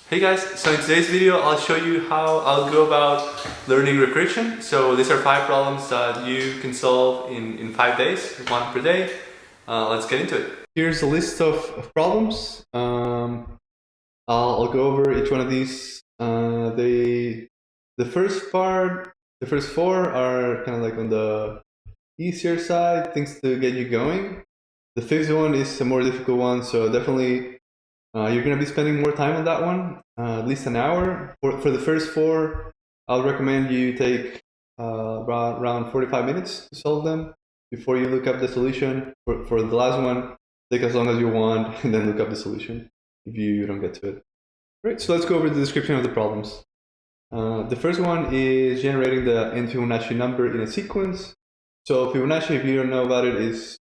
Hey guys, so in today's video I'll show you how I'll go about learning recursion. So these are 5 problems that you can solve in 5 days, one per day. Let's get into it. Here's a list of problems. I'll go over each one of these. The first part, the first 4 are kind of like on the easier side, things to get you going. The 5th one is a more difficult one, so definitely you're going to be spending more time on that one, at least an hour. For the first 4, I'll recommend you take around 45 minutes to solve them before you look up the solution. For the last one, take as long as you want and then look up the solution if you don't get to it. Right, so let's go over the description of the problems. The first one is generating the n Fibonacci number in a sequence. So Fibonacci, if you don't know about it, is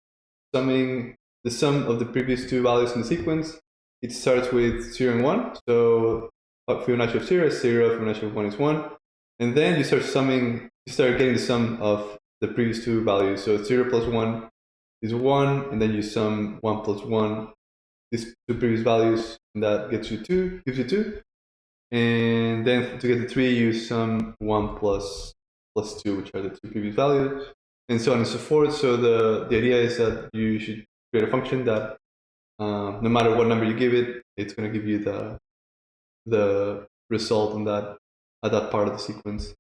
summing the sum of the previous 2 values in the sequence. It starts with 0 and 1, so Fibonacci of 0 is 0, Fibonacci of 1 is 1, and then you start getting the sum of the previous 2 values. So 0 plus 1 is 1, and then you sum 1 plus 1, these 2 previous values, and that gives you 2, and then to get the 3, you sum 1 plus 2, which are the 2 previous values, and so on and so forth. So the idea is that you should create a function that no matter what number you give it, it's going to give you the result on at that part of the sequence.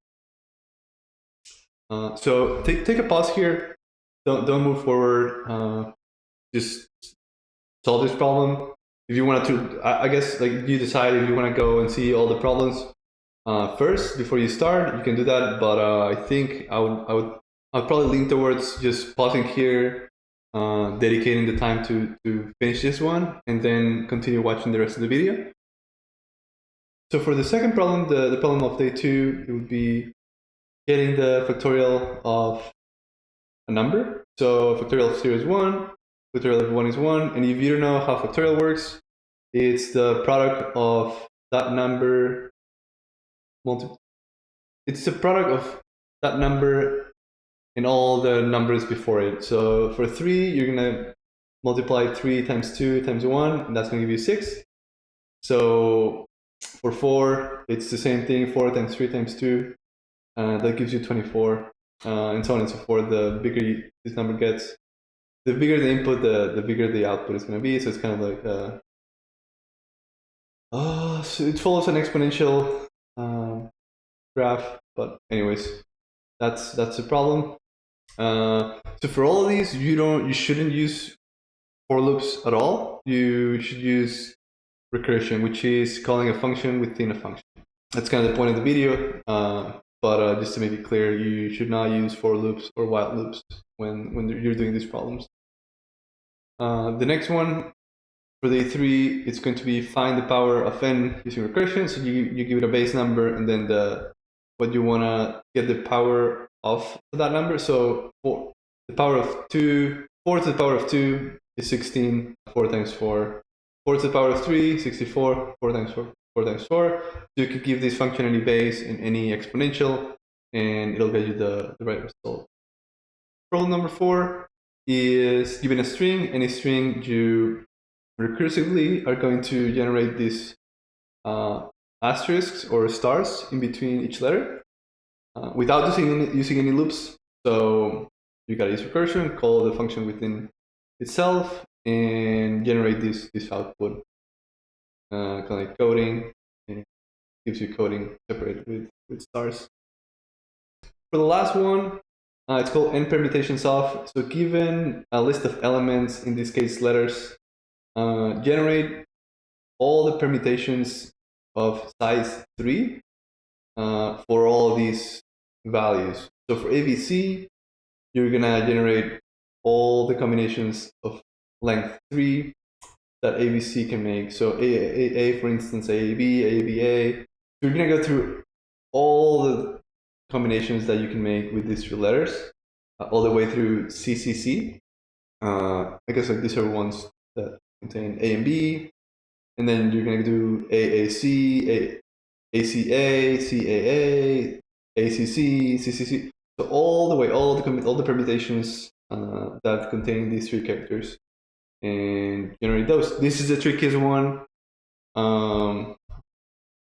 So take a pause here. Don't move forward. Just solve this problem. If you want to, I guess, like, you decide if you want to go and see all the problems first before you start. You can do that, but I think I'd probably lean towards just pausing here, dedicating the time to finish this one, and then continue watching the rest of the video. So for the second problem, the problem of day 2, it would be getting the factorial of a number. So factorial of 0 is 1, factorial of 1 is 1, and if you don't know how factorial works, it's the product of that number it's the product of that number and all the numbers before it. So for 3, you're going to multiply 3 times 2 times 1, and that's going to give you 6. So for 4, it's the same thing, 4 times 3 times 2, that gives you 24, and so on and so forth. The bigger this number gets, the bigger the input, the bigger the output is going to be. So it's kind of like, so it follows an exponential graph, but anyways, that's the problem. So for all of these, you shouldn't use for loops at all. You should use recursion, which is calling a function within a function. That's kind of the point of the video, but just to make it clear, you should not use for loops or while loops when you're doing these problems. The next one, for day 3, it's going to be find the power of n using recursion. So you give it a base number, and then what you want to get the power of that number. So for the power of 2, 4 to the power of 2 is 16, 4 times 4. 4 to the power of 3, 64, 4 times 4, 4 times 4. So you could give this function any base and any exponential, and it'll get you the right result. Problem number 4 is given a string. Any string, you recursively are going to generate these asterisks or stars in between each letter without using any loops. So you gotta use recursion, call the function within itself, and generate this output, kind of like coding, and it gives you coding separated with stars. For the last one, it's called n permutations of. So given a list of elements, in this case letters, generate all the permutations of size 3 for all these values. So for ABC, you're gonna generate all the combinations of length 3 that ABC can make. So A for instance, AAB, ABA. So you're gonna go through all the combinations that you can make with these 3 letters, all the way through CCC. I guess like these are ones that contain A and B, and then you're gonna do AAC, ACA, CAA, ACC, CCC. So all the way, all the permutations that contain these 3 characters, and generate those. This is the trickiest one.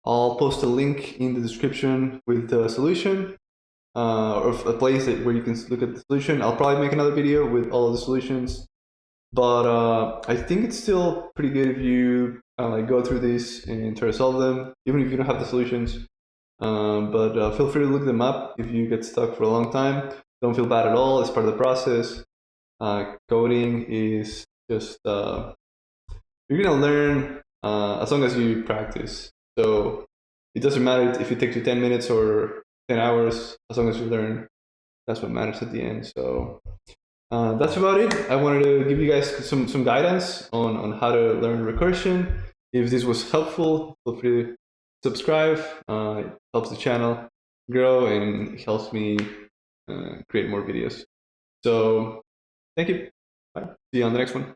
I'll post a link in the description with the solution, or a place where you can look at the solution. I'll probably make another video with all of the solutions, but I think it's still pretty good if you like go through this and try to solve them, even if you don't have the solutions. But feel free to look them up if you get stuck for a long time. Don't feel bad at all. It's part of the process. Coding is just you're gonna learn as long as you practice. So it doesn't matter if it takes you 10 minutes or 10 hours, as long as you learn. That's what matters at the end. So that's about it. I wanted to give you guys some guidance on how to learn recursion. If this was helpful, feel free to subscribe. It helps the channel grow and it helps me create more videos. So thank you. Bye. See you on the next one.